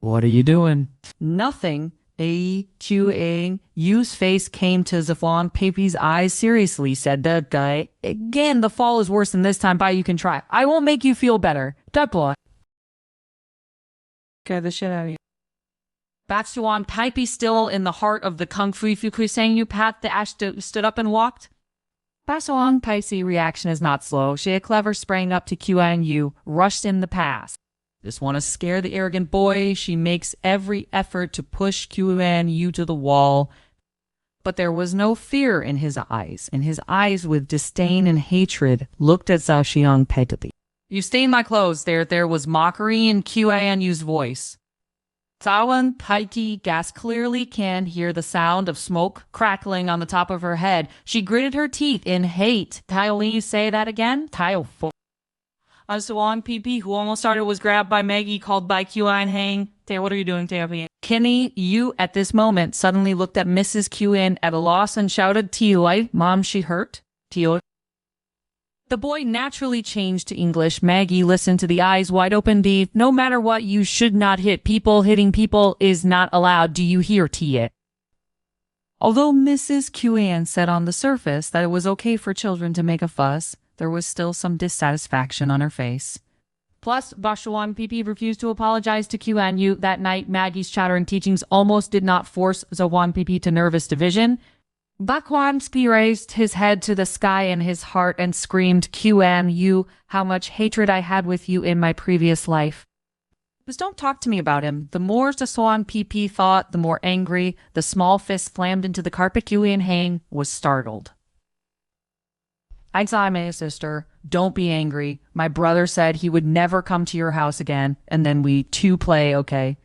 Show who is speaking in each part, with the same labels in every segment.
Speaker 1: What are you doing?
Speaker 2: Nothing. Yu's face came to Zafon Pepe's eyes seriously, said that guy. Again, the fall is worse than this time, but you can try. I won't make you feel better. That boy. Get the shit out of you. Batsuan Pepe still in the heart of the Kung Fu saying you pat the ash stood up and walked. Batsuan Pepe's reaction is not slow. She clever sprang up to Qian Yu, rushed in the pass. Just want to scare the arrogant boy. She makes every effort to push Qian Yu to the wall. But there was no fear in his eyes, and his eyes with disdain and hatred looked at Zhao Xiang Pepe. You stained my clothes. There was mockery in Qian Yu's voice. Zhaoan Pepe Gas clearly can hear the sound of smoke crackling on the top of her head. She gritted her teeth in hate. Will you say that again? Zhaoan Pepe, who almost started, was grabbed by Maggie, called by Qian Hang. What are you doing, Taopi? Kenny, you at this moment suddenly looked at Mrs. Qian at a loss and shouted, Tioi, Mom, she hurt? Tioi. The boy naturally changed to English. Maggie listened to the eyes wide open. No matter what, you should not hit people. Hitting people is not allowed. Do you hear, Tia? Although Mrs. Qian said on the surface that it was okay for children to make a fuss, there was still some dissatisfaction on her face. Plus, Bashuan Pepe refused to apologize to Qian Yu that night. Maggie's chattering teachings almost did not force Zhaoan Pepe to nervous division. Bakwan raised his head to the sky in his heart and screamed, Qian Yu, how much hatred I had with you in my previous life. Just don't talk to me about him. The more Zhaoan Pepe thought, the more angry. The small fist slammed into the carpet. Qian Hang was startled. I saw my sister. Don't be angry. My brother said he would never come to your house again, and then we two play, okay?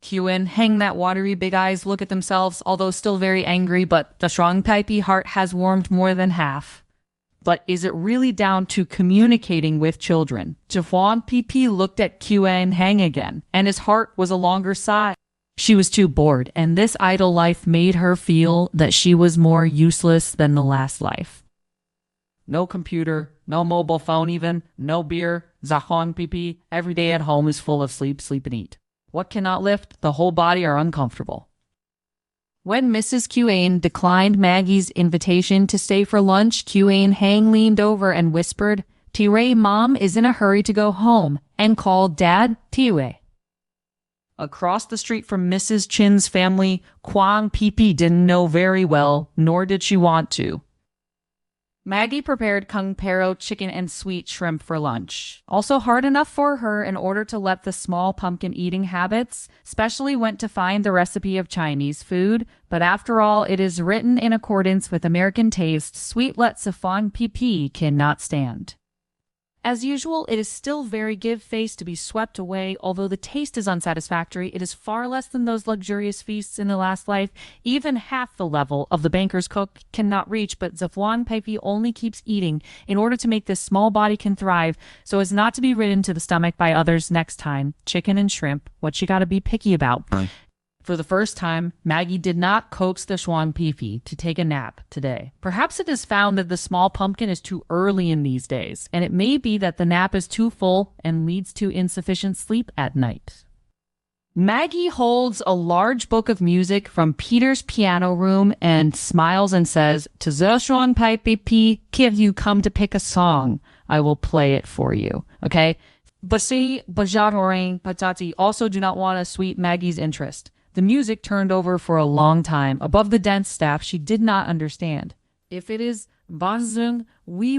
Speaker 2: Qian Hang, that watery big eyes look at themselves, although still very angry, but the strong Pepe heart has warmed more than half. But is it really down to communicating with children? Zhaoan Pepe looked at Qian Hang again, and his heart was a longer sigh. She was too bored, and this idle life made her feel that she was more useless than the last life. No computer, no mobile phone even, no beer. Zhaoan Pepe, every day at home is full of sleep, sleep and eat. What cannot lift? The whole body are uncomfortable. When Mrs. Qian declined Maggie's invitation to stay for lunch, Qian Hang leaned over and whispered, Tiwei, Mom is in a hurry to go home, and called Dad, Tiwei. Across the street from Mrs. Chin's family, Quan Pepe didn't know very well, nor did she want to. Maggie prepared kung pao chicken and sweet shrimp for lunch. Also hard enough for her in order to let the small pumpkin eating habits, specially went to find the recipe of Chinese food, but after all, it is written in accordance with American taste. Sweet let Zhaoan Pepe cannot stand. As usual, it is still very give-face to be swept away. Although the taste is unsatisfactory, it is far less than those luxurious feasts in the last life. Even half the level of the banker's cook cannot reach, but Zhaoan Pepe only keeps eating in order to make this small body can thrive, so as not to be ridden to the stomach by others next time. Chicken and shrimp, what you gotta be picky about. For the first time, Maggie did not coax the Zhaoan Pepe to take a nap today. Perhaps it is found that the small pumpkin is too early in these days, and it may be that the nap is too full and leads to insufficient sleep at night. Maggie holds a large book of music from Peter's piano room and smiles and says, to the Zhaoan Pepe, if you come to pick a song, I will play it for you, okay? Basi, Bajadoring, Patati also do not want to sweet Maggie's interest. The music turned over for a long time. Above the dense staff, she did not understand. If it is Bazung, we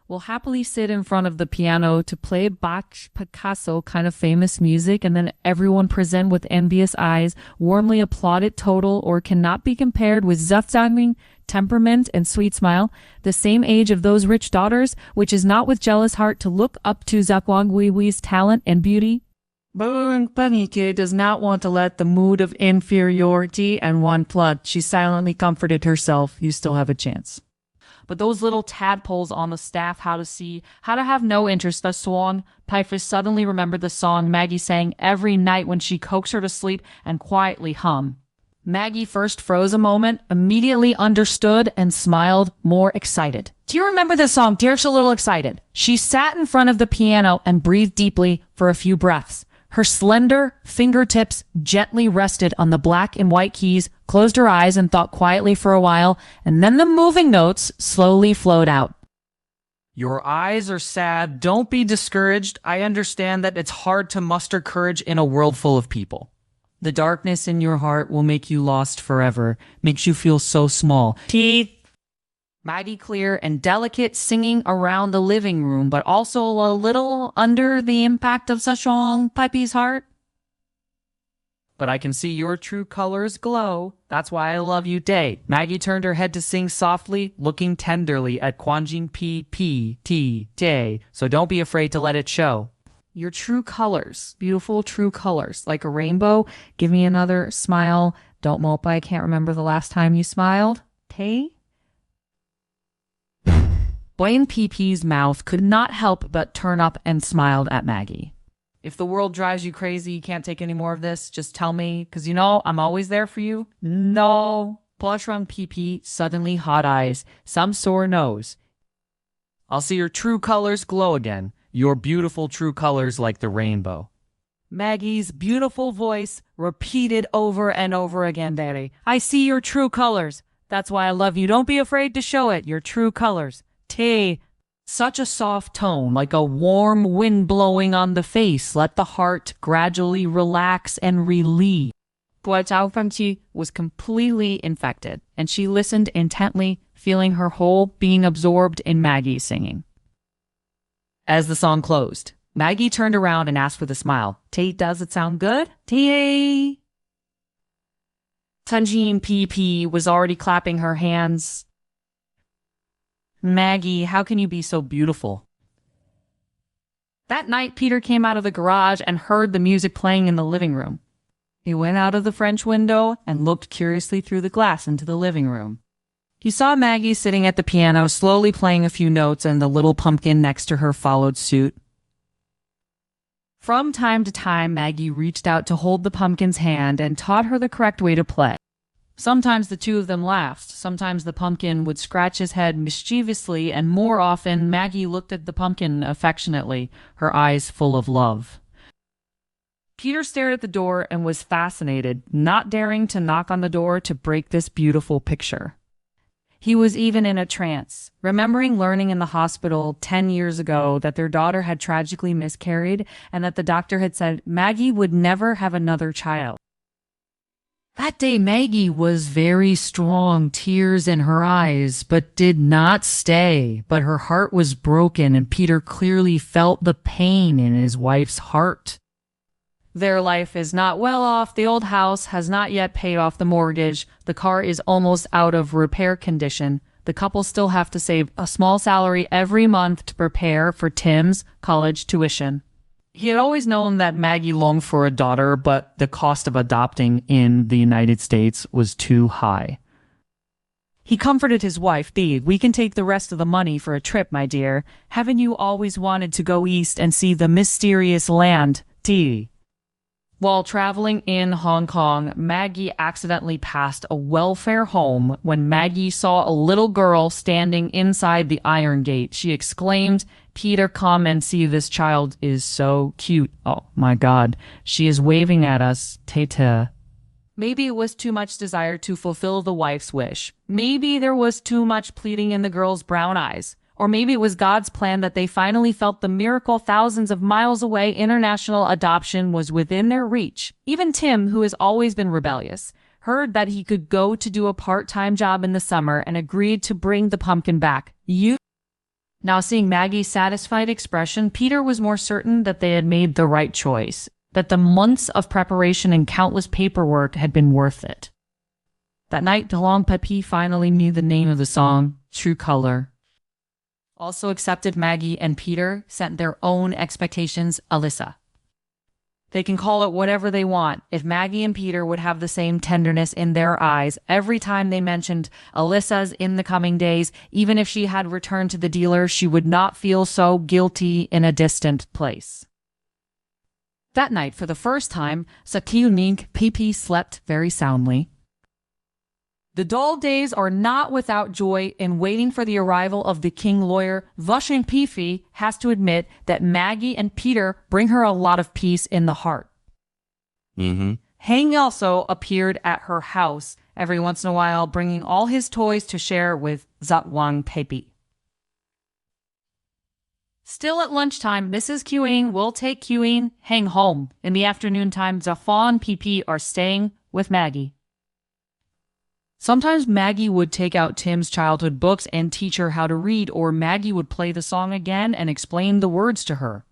Speaker 2: will happily sit in front of the piano to play Bach, Picasso kind of famous music, and then everyone present with envious eyes, warmly applaud it total, or cannot be compared with Zhafzangming, temperament and sweet smile, the same age of those rich daughters, which is not with jealous heart to look up to Zhaoan Wei's talent and beauty. Panike does not want to let the mood of inferiority and want blood. She silently comforted herself. You still have a chance. But those little tadpoles on the staff, how to have no interest. The song, Piper suddenly remembered the song Maggie sang every night when she coaxed her to sleep and quietly hum. Maggie first froze a moment, immediately understood, and smiled, more excited. Do you remember this song? Dear's a little excited. She sat in front of the piano and breathed deeply for a few breaths. Her slender fingertips gently rested on the black and white keys, closed her eyes and thought quietly for a while, and then the moving notes slowly flowed out. Your eyes are sad. Don't be discouraged. I understand that it's hard to muster courage in a world full of people. The darkness in your heart will make you lost forever, makes you feel so small. Teeth. Mighty clear and delicate, singing around the living room, but also a little under the impact of such strong Pipey's heart. But I can see your true colors glow. That's why I love you, Day. Maggie turned her head to sing softly, looking tenderly at Kwanjin P.P.T. Day. So don't be afraid to let it show. Your true colors, beautiful true colors, like a rainbow. Give me another smile. Don't mope, I can't remember the last time you smiled. Tay? Blaine P.P.'s mouth could not help but turn up and smiled at Maggie. If the world drives you crazy, you can't take any more of this, just tell me, because you know I'm always there for you. No. Blush on P.P., suddenly hot eyes, some sore nose. I'll see your true colors glow again, your beautiful true colors like the rainbow. Maggie's beautiful voice repeated over and over again, Daddy. I see your true colors. That's why I love you. Don't be afraid to show it, your true colors. Tay, such a soft tone, like a warm wind blowing on the face. Let the heart gradually relax and relieve. Guo Zhao Fengqi was completely infected, and she listened intently, feeling her whole being absorbed in Maggie's singing. As the song closed, Maggie turned around and asked with a smile, Tay, does it sound good? Tay! Tunjin P.P. was already clapping her hands. Maggie, how can you be so beautiful? That night, Peter came out of the garage and heard the music playing in the living room. He went out of the French window and looked curiously through the glass into the living room. He saw Maggie sitting at the piano, slowly playing a few notes, and the little pumpkin next to her followed suit. From time to time, Maggie reached out to hold the pumpkin's hand and taught her the correct way to play. Sometimes the two of them laughed. Sometimes the pumpkin would scratch his head mischievously, and more often Maggie looked at the pumpkin affectionately, her eyes full of love. Peter stared at the door and was fascinated, not daring to knock on the door to break this beautiful picture. He was even in a trance, remembering learning in the hospital 10 years ago that their daughter had tragically miscarried and that the doctor had said Maggie would never have another child. That day, Maggie was very strong, tears in her eyes, but did not stay. But her heart was broken, and Peter clearly felt the pain in his wife's heart. Their life is not well off. The old house has not yet paid off the mortgage. The car is almost out of repair condition. The couple still have to save a small salary every month to prepare for Tim's college tuition. He had always known that Maggie longed for a daughter, but the cost of adopting in the United States was too high. He comforted his wife, Dee, we can take the rest of the money for a trip, my dear. Haven't you always wanted to go east and see the mysterious land, Dee? While traveling in Hong Kong, Maggie accidentally passed a welfare home. When Maggie saw a little girl standing inside the iron gate, she exclaimed, Peter, come and see, this child is so cute. Oh my God, she is waving at us. Tata. Maybe it was too much desire to fulfill the wife's wish. Maybe there was too much pleading in the girl's brown eyes. Or maybe it was God's plan that they finally felt the miracle thousands of miles away. International adoption was within their reach. Even Tim, who has always been rebellious, heard that he could go to do a part-time job in the summer and agreed to bring the pumpkin back. Now seeing Maggie's satisfied expression, Peter was more certain that they had made the right choice, that the months of preparation and countless paperwork had been worth it. That night, DeLong Pepe finally knew the name of the song, True Color. Also accepted, Maggie and Peter sent their own expectations, Alyssa. They can call it whatever they want. If Maggie and Peter would have the same tenderness in their eyes every time they mentioned Alyssa's in the coming days, even if she had returned to the dealer, she would not feel so guilty in a distant place. That night, for the first time, Sakil Mink Pipi slept very soundly. The dull days are not without joy in waiting for the arrival of the king lawyer. Vushing Pifi has to admit that Maggie and Peter bring her a lot of peace in the heart. Hang also appeared at her house every once in a while, bringing all his toys to share with Zatwang Pepi. Still at lunchtime, Mrs. Queen will take Queen Hang home. In the afternoon time, Zafon and Pipi are staying with Maggie. Sometimes Maggie would take out Tim's childhood books and teach her how to read, or Maggie would play the song again and explain the words to her.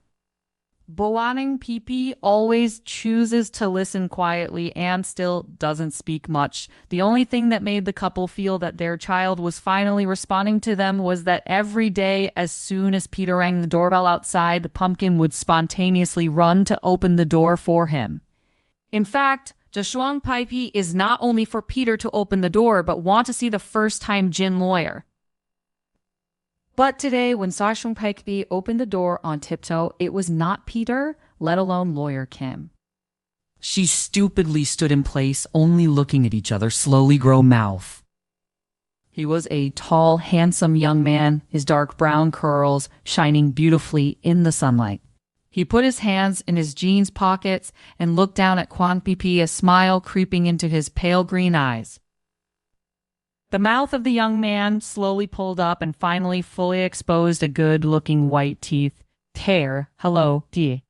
Speaker 2: Boaning Pipi always chooses to listen quietly and still doesn't speak much. The only thing that made the couple feel that their child was finally responding to them was that every day, as soon as Peter rang the doorbell outside, the pumpkin would spontaneously run to open the door for him. In fact, Jashuang Pipi is not only for Peter to open the door, but want to see the first-time Jin lawyer. But today, when Sashung Pipi opened the door on tiptoe, it was not Peter, let alone lawyer Kim. She stupidly stood in place, only looking at each other, slowly grow mouth. He was a tall, handsome young man, his dark brown curls shining beautifully in the sunlight. He put his hands in his jeans pockets and looked down at Kwang Pipi, a smile creeping into his pale green eyes. The mouth of the young man slowly pulled up and finally fully exposed a good-looking white teeth. Hair, hello, dear.